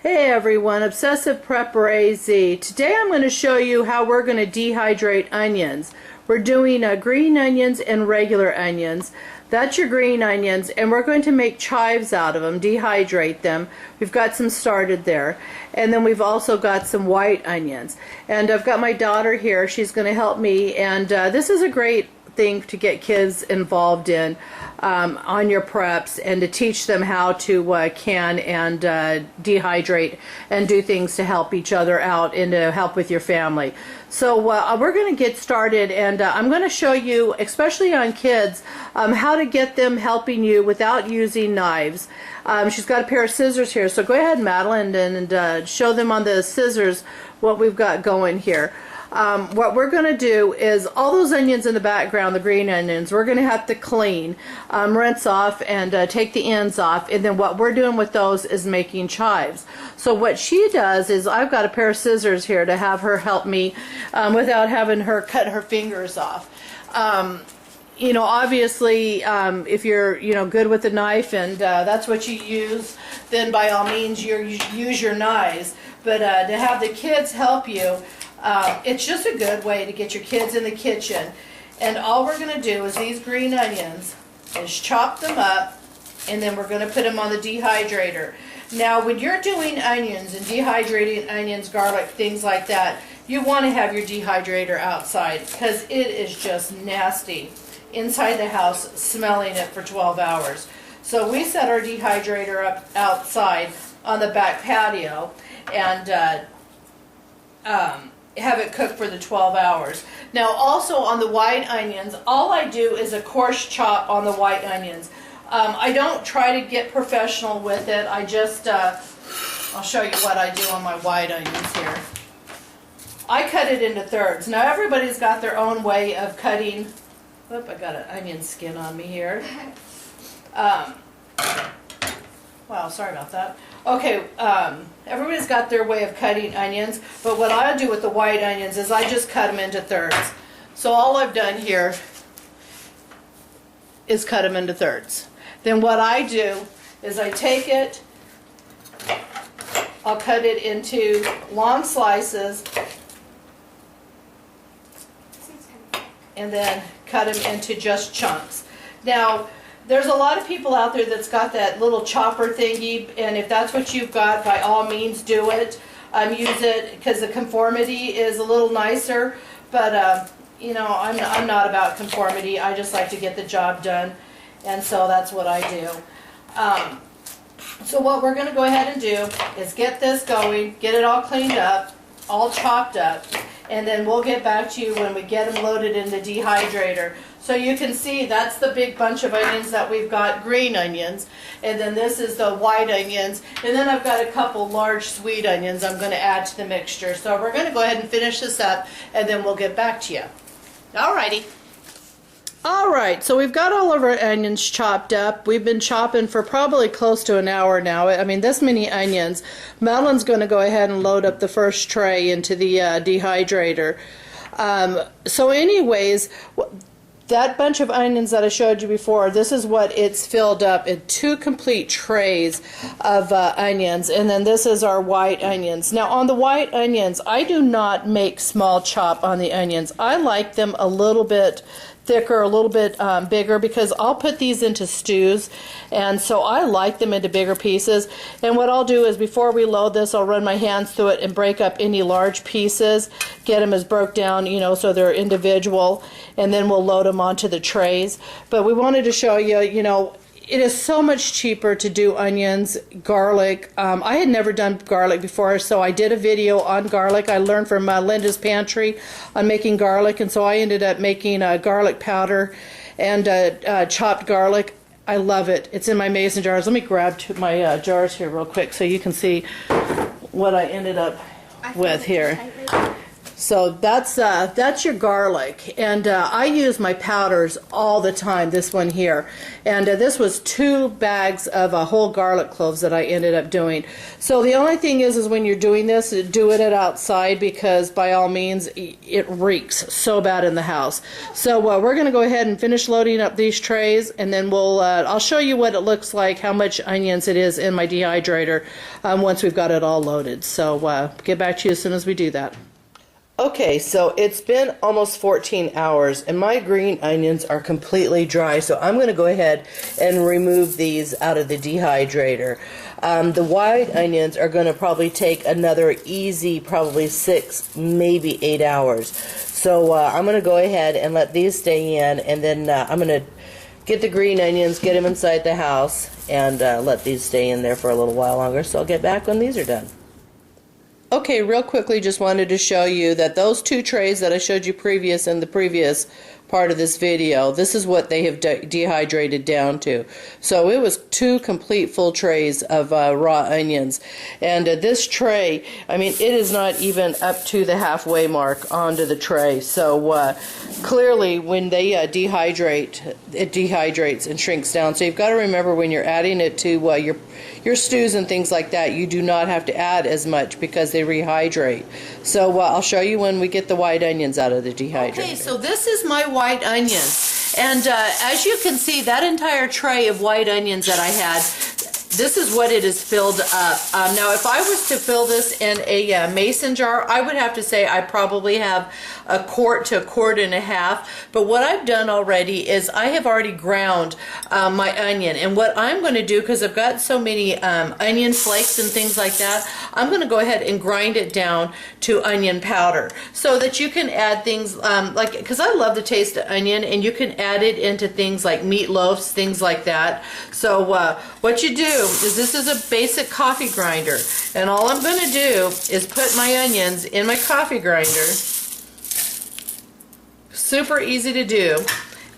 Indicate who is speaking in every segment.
Speaker 1: Hey everyone, Obsessive Prepper AZ. Today I'm going to show you how we're going to dehydrate onions. We're doing green onions and regular onions. That's your green onions, and we're going to make chives out of them, dehydrate them. We've got some started there. And then we've also got some white onions. And I've got my daughter here. She's going to help me, and this is a great thing to get kids involved in on your preps, and to teach them how to can and dehydrate and do things to help each other out and to help with your family. So we're going to get started, and I'm going to show you, especially on kids, how to get them helping you without using knives. She's got a pair of scissors here, so go ahead, Madeline, and show them on the scissors what we've got going here. What we're going to do is all those onions in the background, the green onions, we're going to have to clean, rinse off, and take the ends off. And then what we're doing with those is making chives. So what she does is, I've got a pair of scissors here to have her help me without having her cut her fingers off. You know, obviously, if you're, good with a knife and that's what you use, then by all means use your knives. But to have the kids help you, it's just a good way to get your kids in the kitchen. And all we're going to do is these green onions is chop them up, and then we're going to put them on the dehydrator. Now when you're doing onions and dehydrating onions, garlic, things like that, you want to have your dehydrator outside, because it is just nasty inside the house smelling it for 12 hours. So we set our dehydrator up outside on the back patio and have it cook for the 12 hours. Now also on the white onions, all I do is a coarse chop on the white onions. I don't try to get professional with it. I just, I'll show you what I do on my white onions here. I cut it into thirds. Now everybody's got their own way of cutting. Oop, I got an onion skin on me here. Wow, sorry about that. Okay, everybody's got their way of cutting onions, but what I do with the white onions is I just cut them into thirds. So all I've done here is cut them into thirds. Then what I do is I take it, I'll cut it into long slices, and then cut them into just chunks. Now, there's a lot of people out there that's got that little chopper thingy, and if that's what you've got, by all means do it. Use it, because the conformity is a little nicer, but I'm not about conformity. I just like to get the job done, and so that's what I do. So what we're going to go ahead and do is get this going, get it all cleaned up, all chopped up, and then we'll get back to you when we get them loaded in the dehydrator. So you can see that's the big bunch of onions that we've got, green onions, and then this is the white onions, and then I've got a couple large sweet onions I'm going to add to the mixture. So we're going to go ahead and finish this up, and then we'll get back to you. Alrighty. Alright, so we've got all of our onions chopped up. We've been chopping for probably close to an hour now. I mean, this many onions. Madeline's going to go ahead and load up the first tray into the dehydrator. So anyways, that bunch of onions that I showed you before, this is what it's filled up in 2 complete trays of onions, and then this is our white onions. Now on the white onions, I do not make small chop on the onions. I like them a little bit thicker, a little bit bigger, because I'll put these into stews, and so I like them into bigger pieces. And what I'll do is, before we load this, I'll run my hands through it and break up any large pieces, get them as broke down, so they're individual, and then we'll load them onto the trays. But we wanted to show you, it is so much cheaper to do onions, garlic. I had never done garlic before, so I did a video on garlic. I learned from Linda's Pantry on making garlic, and so I ended up making garlic powder and chopped garlic. I love it. It's in my mason jars. Let me grab my jars here real quick so you can see what I ended up with here. So that's your garlic, and I use my powders all the time. This one here, and this was 2 bags of whole garlic cloves that I ended up doing. So the only thing is when you're doing this, do it outside, because by all means it reeks so bad in the house. So we're going to go ahead and finish loading up these trays, and then I'll show you what it looks like, how much onions it is in my dehydrator once we've got it all loaded. So get back to you as soon as we do that. Okay, so it's been almost 14 hours and my green onions are completely dry, so I'm going to go ahead and remove these out of the dehydrator. The white onions are going to probably take another easy, probably 6, maybe 8 hours. So I'm going to go ahead and let these stay in, and then I'm going to get the green onions, get them inside the house, and let these stay in there for a little while longer. So I'll get back when these are done. Okay, real quickly, just wanted to show you that those 2 trays that I showed you in the previous part of this video, this is what they have dehydrated down to. So it was 2 complete full trays of raw onions. And this tray, I mean, it is not even up to the halfway mark onto the tray. So clearly when they dehydrate, it dehydrates and shrinks down. So you've got to remember when you're adding it to your stews and things like that, you do not have to add as much because they rehydrate. So I'll show you when we get the white onions out of the dehydrator. Okay, so this is my white onions, and as you can see, that entire tray of white onions that I had, this is what it is filled up. Now, if I was to fill this in a mason jar, I would have to say I probably have a quart to a quart and a half. But what I've done already is I have already ground my onion. And what I'm going to do, because I've got so many onion flakes and things like that, I'm going to go ahead and grind it down to onion powder so that you can add things like, because I love the taste of onion, and you can add it into things like meatloafs, things like that. So what you do is, this is a basic coffee grinder, and all I'm going to do is put my onions in my coffee grinder. Super easy to do.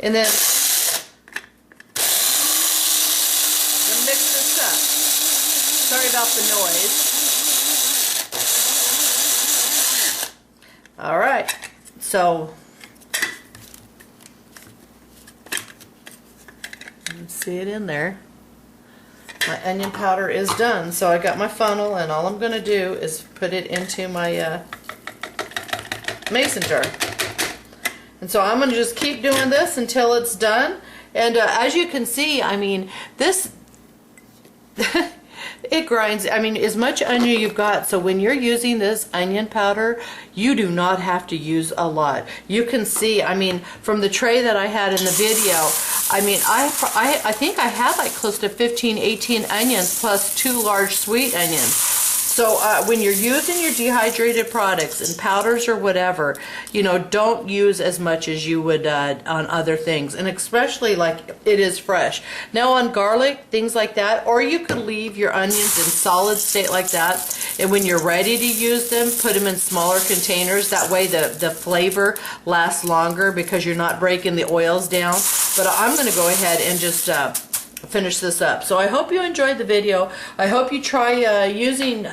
Speaker 1: And then mix this up. Sorry about the noise. All right, so you can see it in there. My onion powder is done, so I got my funnel, and all I'm going to do is put it into my mason jar. And so I'm going to just keep doing this until it's done. And as you can see, I mean, this it grinds, I mean, as much onion you've got, so when you're using this onion powder, you do not have to use a lot. You can see, I mean, from the tray that I had in the video, I mean, I think I had like close to 15, 18 onions plus 2 large sweet onions. So when you're using your dehydrated products and powders or whatever, you know, don't use as much as you would on other things, and especially like it is fresh. Now on garlic, things like that, or you could leave your onions in solid state like that, and when you're ready to use them, put them in smaller containers. That way the flavor lasts longer because you're not breaking the oils down. But I'm going to go ahead and just finish this up. So I hope you enjoyed the video. I hope you try using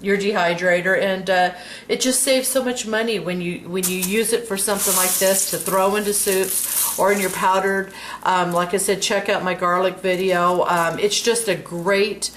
Speaker 1: your dehydrator, and it just saves so much money when you use it for something like this to throw into soups or in your powdered. Like I said, check out my garlic video. It's just a great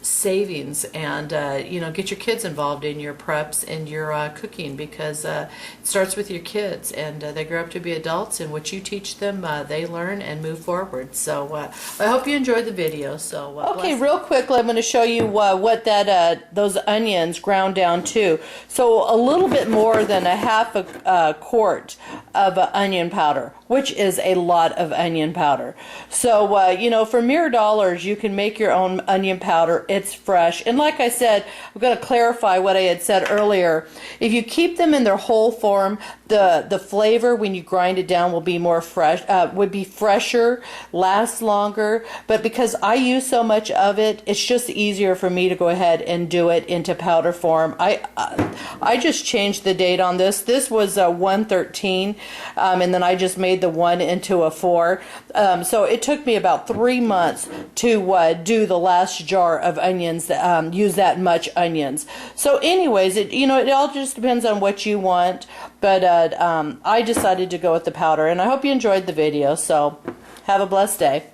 Speaker 1: savings, and you know, get your kids involved in your preps and your cooking, because it starts with your kids, and they grow up to be adults, and what you teach them, they learn and move forward. So I hope you enjoyed the video. So okay, real quickly, I'm going to show you what that those onions ground down to. So a little bit more than a half a quart of onion powder, which is a lot of onion powder. So you know, for mere dollars, you can make your own onion powder. It's fresh, and like I said, I'm going to clarify what I had said earlier. If you keep them in their whole form, the flavor when you grind it down will be more fresh, would be fresher, last longer. But because I use so much of it, it's just easier for me to go ahead and do it into powder form. I just changed the date on this. This was 1/13, and then I just made the 1 into a 4. So it took me about 3 months to do the last jar of onions, use that much onions. So anyways, it all just depends on what you want. But I decided to go with the powder, and I hope you enjoyed the video. So have a blessed day.